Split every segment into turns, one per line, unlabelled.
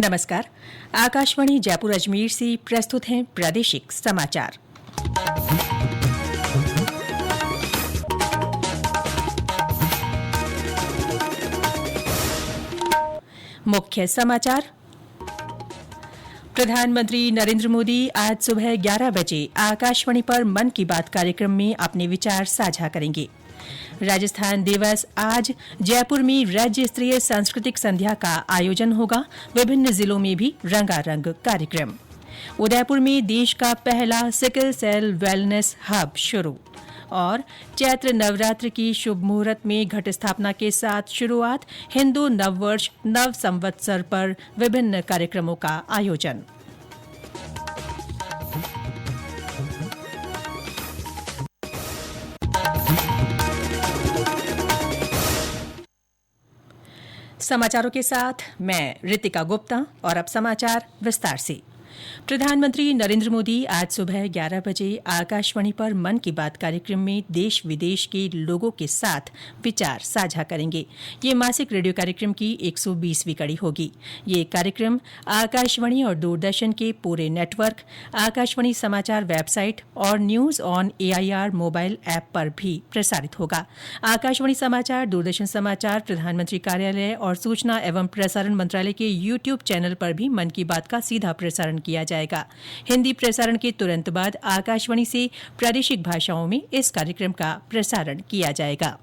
नमस्कार। आकाशवाणी जयपुर अजमेर से प्रस्तुत हैं प्रादेशिक समाचार। मुख्य समाचार। प्रधानमंत्री नरेंद्र मोदी आज सुबह 11 बजे आकाशवाणी पर मन की बात कार्यक्रम में अपने विचार साझा करेंगे। राजस्थान दिवस आज जयपुर में राज्य स्तरीय सांस्कृतिक संध्या का आयोजन होगा। विभिन्न जिलों में भी रंगारंग कार्यक्रम। उदयपुर में देश का पहला सिकल सेल वेलनेस हब शुरू और चैत्र नवरात्र की शुभ मुहूर्त में घट स्थापना के साथ शुरुआत। हिंदू नववर्ष नव संवत्सर पर विभिन्न कार्यक्रमों का आयोजन। समाचारों के साथ मैं रितिका गुप्ता और अब समाचार विस्तार से। प्रधानमंत्री नरेंद्र मोदी आज सुबह 11 बजे आकाशवाणी पर मन की बात कार्यक्रम में देश विदेश के लोगों के साथ विचार साझा करेंगे। ये मासिक रेडियो कार्यक्रम की 120वीं कड़ी होगी। ये कार्यक्रम आकाशवाणी और दूरदर्शन के पूरे नेटवर्क, आकाशवाणी समाचार वेबसाइट और news on AIR mobile app पर भी प्रसारित होगा। आकाशवाणी समाचार, दूरदर्शन समाचार, प्रधानमंत्री कार्यालय और सूचना एवं प्रसारण मंत्रालय के YouTube चैनल पर भी मन की बात का सीधा प्रसारण किया जाएगा। हिंदी प्रसारण के तुरंत बाद आकाशवाणी से प्रादेशिक भाषाओं में इस कार्यक्रम का प्रसारण किया जाएगा।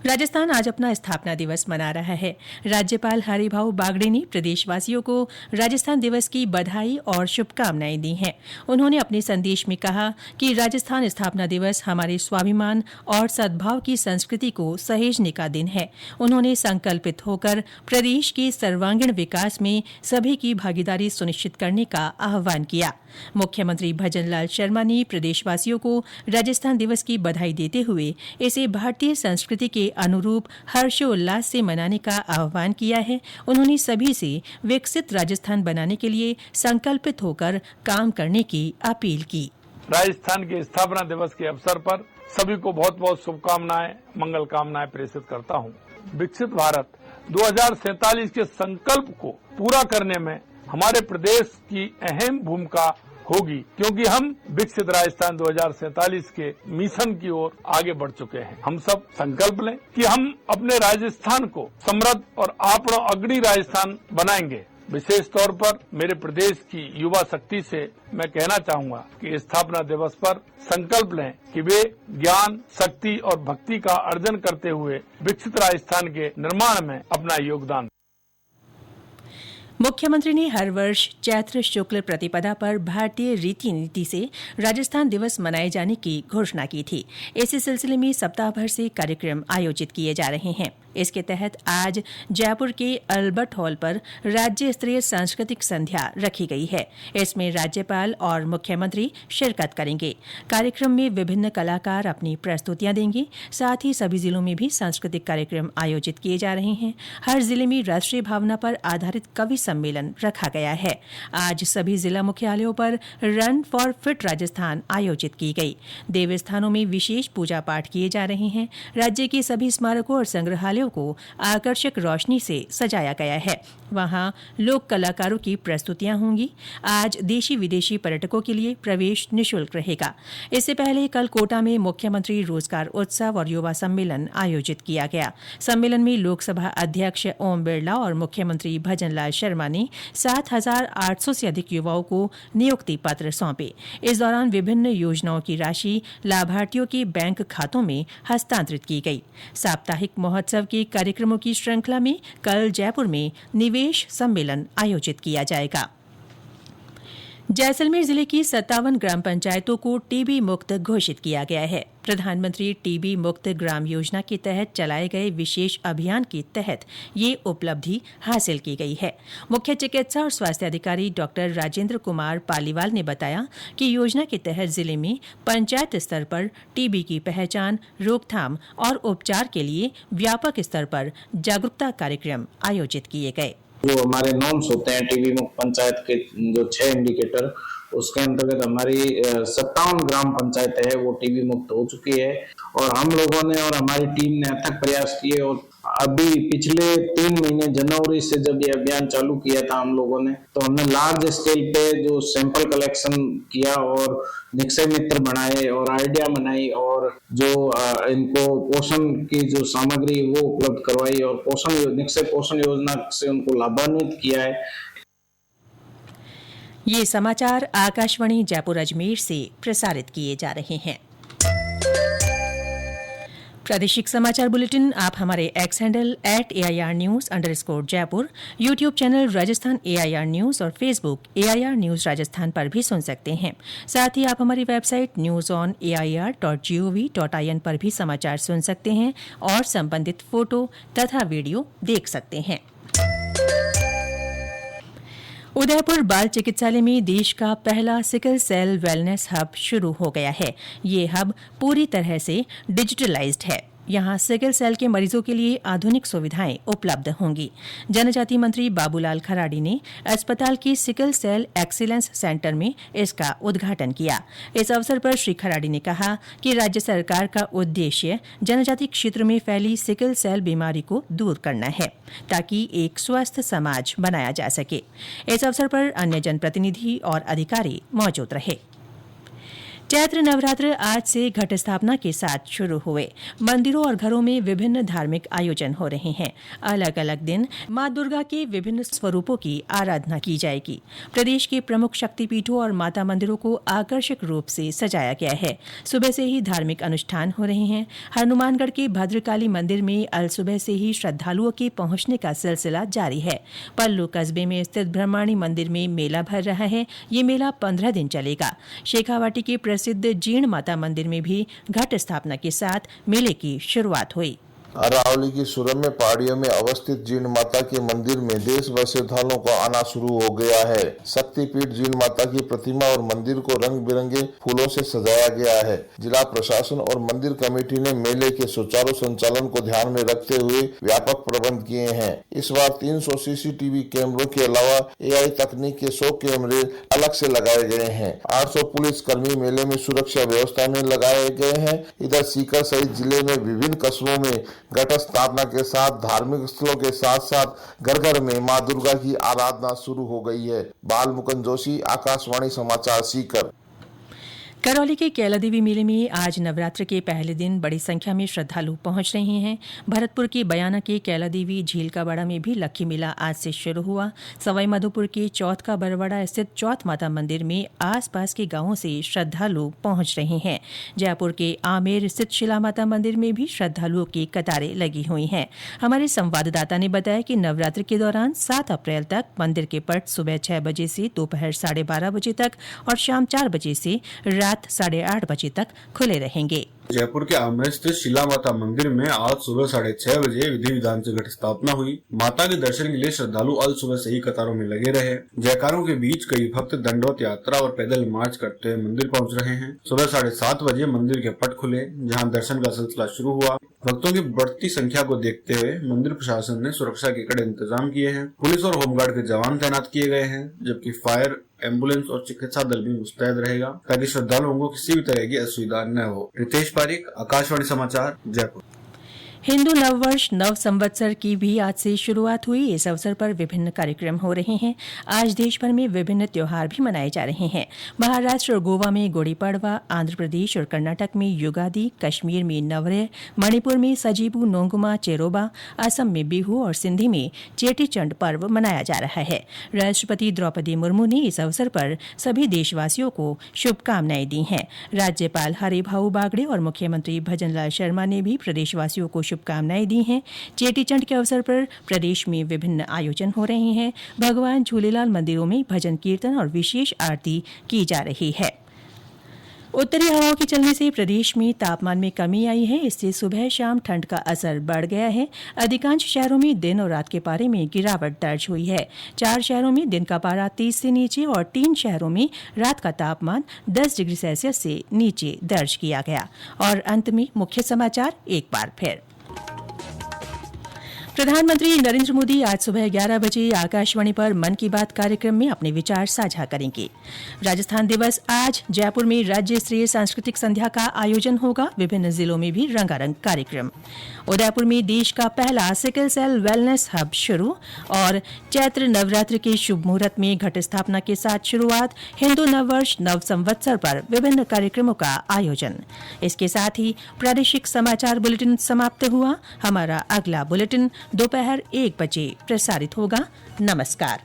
राजस्थान आज अपना स्थापना दिवस मना रहा है। राज्यपाल हरिभाऊ बागड़े ने प्रदेशवासियों को राजस्थान दिवस की बधाई और शुभकामनाएं दी हैं। उन्होंने अपने संदेश में कहा कि राजस्थान स्थापना दिवस हमारे स्वाभिमान और सद्भाव की संस्कृति को सहेजने का दिन है। उन्होंने संकल्पित होकर प्रदेश के सर्वांगीण विकास में सभी की भागीदारी सुनिश्चित करने का आह्वान किया। मुख्यमंत्री भजनलाल शर्मा ने प्रदेशवासियों को राजस्थान दिवस की बधाई देते हुए इसे भारतीय संस्कृति के अनुरूप हर्षोल्लास से मनाने का आह्वान किया है। उन्होंने सभी से विकसित राजस्थान बनाने के लिए संकल्पित होकर काम करने की अपील की।
राजस्थान के स्थापना दिवस के अवसर पर सभी को बहुत बहुत शुभकामनाएं, मंगल कामनाएं प्रेषित करता हूं। विकसित भारत 2047 के संकल्प को पूरा करने में हमारे प्रदेश की अहम भूमिका होगी, क्योंकि हम विकसित राजस्थान 2047 के मिशन की ओर आगे बढ़ चुके हैं। हम सब संकल्प लें कि हम अपने राजस्थान को समृद्ध और आपनो अग्रणी राजस्थान बनाएंगे। विशेष तौर पर मेरे प्रदेश की युवा शक्ति से मैं कहना चाहूंगा कि स्थापना दिवस पर संकल्प लें कि वे ज्ञान, शक्ति और भक्ति का अर्जन करते हुए विकसित राजस्थान के निर्माण में अपना योगदान।
मुख्यमंत्री ने हर वर्ष चैत्र शुक्ल प्रतिपदा पर भारतीय रीति नीति से राजस्थान दिवस मनाए जाने की घोषणा की थी। इसी सिलसिले में सप्ताह भर से कार्यक्रम आयोजित किए जा रहे हैं। इसके तहत आज जयपुर के अल्बर्ट हॉल पर राज्य स्तरीय सांस्कृतिक संध्या रखी गई है। इसमें राज्यपाल और मुख्यमंत्री शिरकत करेंगे। कार्यक्रम में विभिन्न कलाकार अपनी प्रस्तुतियां देंगे। साथ ही सभी जिलों में भी सांस्कृतिक कार्यक्रम आयोजित किए जा रहे हैं। हर जिले में राष्ट्रीय भावना पर आधारित कवि सम्मेलन रखा गया है। आज सभी जिला मुख्यालयों पर रन फॉर फिट राजस्थान आयोजित की गई। देवस्थानों में विशेष पूजा पाठ किए जा रहे हैं। राज्य के सभी स्मारकों और संग्रहालयों को आकर्षक रोशनी से सजाया गया है। वहां लोक कलाकारों की प्रस्तुतियां होंगी। आज देशी विदेशी पर्यटकों के लिए प्रवेश निःशुल्क रहेगा। इससे पहले कल कोटा में मुख्यमंत्री रोजगार उत्सव और युवा सम्मेलन आयोजित किया गया। सम्मेलन में लोकसभा अध्यक्ष ओम बिरला और मुख्यमंत्री भजनलाल शर्मा ने 7,800 से अधिक युवाओं को नियुक्ति पत्र सौंपे। इस दौरान विभिन्न योजनाओं की राशि लाभार्थियों के बैंक खातों में हस्तांतरित की गई। साप्ताहिक महोत्सव के कार्यक्रमों की श्रृंखला में कल जयपुर में निवेश सम्मेलन आयोजित किया जाएगा। जैसलमेर जिले की 57 ग्राम पंचायतों को टीबी मुक्त घोषित किया गया है। प्रधानमंत्री टीबी मुक्त ग्राम योजना के तहत चलाए गए विशेष अभियान के तहत ये उपलब्धि हासिल की गई है। मुख्य चिकित्सा और स्वास्थ्य अधिकारी डॉक्टर राजेंद्र कुमार पालीवाल ने बताया कि योजना के तहत जिले में पंचायत स्तर पर टीबी की पहचान, रोकथाम और उपचार के लिए व्यापक स्तर पर जागरूकता कार्यक्रम आयोजित किए गए।
जो हमारे नॉर्म्स होते हैं टीबी मुक्त पंचायत के जो 6 इंडिकेटर, उसके अंतर्गत हमारी 57 ग्राम पंचायत है वो टीबी मुक्त हो चुकी है। और हम लोगों ने और हमारी टीम ने अथक प्रयास किए और अभी पिछले 3 महीने जनवरी से जब ये अभियान चालू किया था हम लोगों ने, तो हमने लार्ज स्केल पे जो सैंपल कलेक्शन किया और निक्षय मित्र बनाए और आइडिया बनाई और जो इनको पोषण की जो सामग्री वो उपलब्ध करवाई और निक्षय पोषण योजना से उनको लाभान्वित किया है।
ये समाचार आकाशवाणी जयपुर अजमेर से प्रसारित किए जा रहे हैं। प्रादेशिक समाचार बुलेटिन आप हमारे एक्स हैंडल @AIRnews_जयपुर, YouTube channel Rajasthan AIR news और फेसबुक AIR न्यूज राजस्थान पर भी सुन सकते हैं। साथ ही आप हमारी वेबसाइट newsonair.gov.in पर भी समाचार सुन सकते हैं और संबंधित फोटो तथा वीडियो देख सकते हैं। उदयपुर बाल चिकित्सालय में देश का पहला सिकल सेल वेलनेस हब शुरू हो गया है। ये हब पूरी तरह से डिजिटलाइज्ड है। यहाँ सिकल सेल के मरीजों के लिए आधुनिक सुविधाएं उपलब्ध होंगी। जनजाति मंत्री बाबूलाल खराड़ी ने अस्पताल के सिकल सेल एक्सीलेंस सेंटर में इसका उद्घाटन किया। इस अवसर पर श्री खराड़ी ने कहा कि राज्य सरकार का उद्देश्य जनजाति क्षेत्र में फैली सिकल सेल बीमारी को दूर करना है, ताकि एक स्वस्थ समाज बनाया जा सके। इस अवसर पर अन्य जनप्रतिनिधि और अधिकारी मौजूद रहे। चैत्र नवरात्र आज से घट स्थापना के साथ शुरू हुए। मंदिरों और घरों में विभिन्न धार्मिक आयोजन हो रहे हैं। अलग अलग दिन मां दुर्गा के विभिन्न स्वरूपों की आराधना की जाएगी। प्रदेश के प्रमुख शक्तिपीठों और माता मंदिरों को आकर्षक रूप से सजाया गया है। सुबह से ही धार्मिक अनुष्ठान हो रहे हैं। हनुमानगढ़ के भद्रकाली मंदिर में अल सुबह से ही श्रद्धालुओं के पहुंचने का सिलसिला जारी है। पल्लू कस्बे में स्थित ब्रह्माणी मंदिर में मेला भर रहा है। ये मेला 15 दिन चलेगा। शेखावाटी के प्रसिद्ध जीर्ण माता मंदिर में भी घट स्थापना के साथ मेले की शुरुआत हुई।
अरावली की सुरम्य पहाड़ियों में अवस्थित जीर्ण माता के मंदिर में देश भर से श्रद्धालुओं का आना शुरू हो गया है। शक्तिपीठ जीर्ण माता की प्रतिमा और मंदिर को रंग बिरंगे फूलों से सजाया गया है। जिला प्रशासन और मंदिर कमेटी ने मेले के सुचारू संचालन को ध्यान में रखते हुए व्यापक प्रबंध किए हैं। इस बार 300 CCTV कैमरों के अलावा AI तकनीक के 100 कैमरे अलग से लगाए गए हैं। 800 पुलिस कर्मी मेले में सुरक्षा व्यवस्था में लगाए गए हैं। इधर सीकर सहित जिले में विभिन्न कस्बों में घट स्थापना के साथ धार्मिक स्थलों के साथ साथ घर घर में मां दुर्गा की आराधना शुरू हो गई है। बाल मुकुंद जोशी, आकाशवाणी समाचार, सीकर।
करौली के कैला देवी मेले में आज नवरात्र के पहले दिन बड़ी संख्या में श्रद्धालु पहुंच रहे हैं। भरतपुर के बयाना के कैला देवी झील का बड़ा में भी लक्खी मेला आज से शुरू हुआ। सवाई माधोपुर के चौथ का बरवाड़ा स्थित चौथ माता मंदिर में आसपास के गांवों से श्रद्धालु पहुंच रहे हैं। जयपुर के आमेर स्थित शिला माता मंदिर में भी श्रद्धालुओं की कतारें लगी हुई हैं। हमारे संवाददाता ने बताया कि नवरात्र के दौरान 7 अप्रैल तक मंदिर के पट सुबह 6 बजे से दोपहर 12:30 बजे तक और शाम 4 बजे से रात 8:30 बजे तक खुले रहेंगे।
जयपुर के आमेर स्थित शिला माता मंदिर में आज सुबह 6:30 बजे विधि विधान से घट स्थापना हुई। माता के दर्शन के लिए श्रद्धालु अल सुबह से ही कतारों में लगे रहे। जयकारों के बीच कई भक्त दंडवत यात्रा और पैदल मार्च करते हुए मंदिर पहुंच रहे हैं। सुबह 7:30 बजे मंदिर के पट खुले, जहां दर्शन का सिलसिला शुरू हुआ। भक्तों की बढ़ती संख्या को देखते हुए मंदिर प्रशासन ने सुरक्षा के कड़े इंतजाम किए हैं। पुलिस और होमगार्ड के जवान तैनात किए गए हैं, जबकि फायर, एम्बुलेंस और चिकित्सा दल भी मुस्तैद रहेगा, ताकि श्रद्धालुओं को किसी भी तरह की असुविधा न हो। रितेश पारिक, आकाशवाणी समाचार, जयपुर।
हिंदू नववर्ष नव संवत्सर की भी आज से शुरुआत हुई। इस अवसर पर विभिन्न कार्यक्रम हो रहे हैं। आज देश भर में विभिन्न त्योहार भी मनाए जा रहे हैं। महाराष्ट्र और गोवा में गुड़ी पड़वा, आंध्र प्रदेश और कर्नाटक में युगादी, कश्मीर में नवरेह, मणिपुर में सजीबू नोंगमा चेरोबा, असम में बिहू और सिंधी में चेटीचंड पर्व मनाया जा रहा है। राष्ट्रपति द्रौपदी मुर्मू ने इस अवसर पर सभी देशवासियों को शुभकामनाएं दी हैं। राज्यपाल हरिभाऊ बागड़े और मुख्यमंत्री भजनलाल शर्मा ने भी प्रदेशवासियों को शुभकामनाएं दी हैं। चेटीचंड के अवसर पर प्रदेश में विभिन्न आयोजन हो रहे हैं। भगवान झूलेलाल मंदिरों में भजन कीर्तन और विशेष आरती की जा रही है। उत्तरी हवाओं के चलने से प्रदेश में तापमान में कमी आई है। इससे सुबह शाम ठंड का असर बढ़ गया है। अधिकांश शहरों में दिन और रात के पारे में गिरावट दर्ज हुई है। 4 शहरों में दिन का पारा 30 से नीचे और 3 शहरों में रात का तापमान 10 डिग्री सेल्सियस से नीचे दर्ज किया गया। और अंत में मुख्य समाचार एक बार फिर। प्रधानमंत्री नरेंद्र मोदी आज सुबह 11 बजे आकाशवाणी पर मन की बात कार्यक्रम में अपने विचार साझा करेंगे। राजस्थान दिवस आज जयपुर में राज्य स्तरीय सांस्कृतिक संध्या का आयोजन होगा। विभिन्न जिलों में भी रंगारंग कार्यक्रम। उदयपुर में देश का पहला सिकल सेल वेलनेस हब शुरू और चैत्र नवरात्र के शुभ मुहूर्त में घट स्थापना के साथ शुरुआत। हिंदू नववर्ष नव संवत्सर पर विभिन्न कार्यक्रमों का आयोजन। इसके साथ ही प्रादेशिक समाचार बुलेटिन समाप्त हुआ। हमारा अगला बुलेटिन दोपहर 1 बजे प्रसारित होगा। नमस्कार।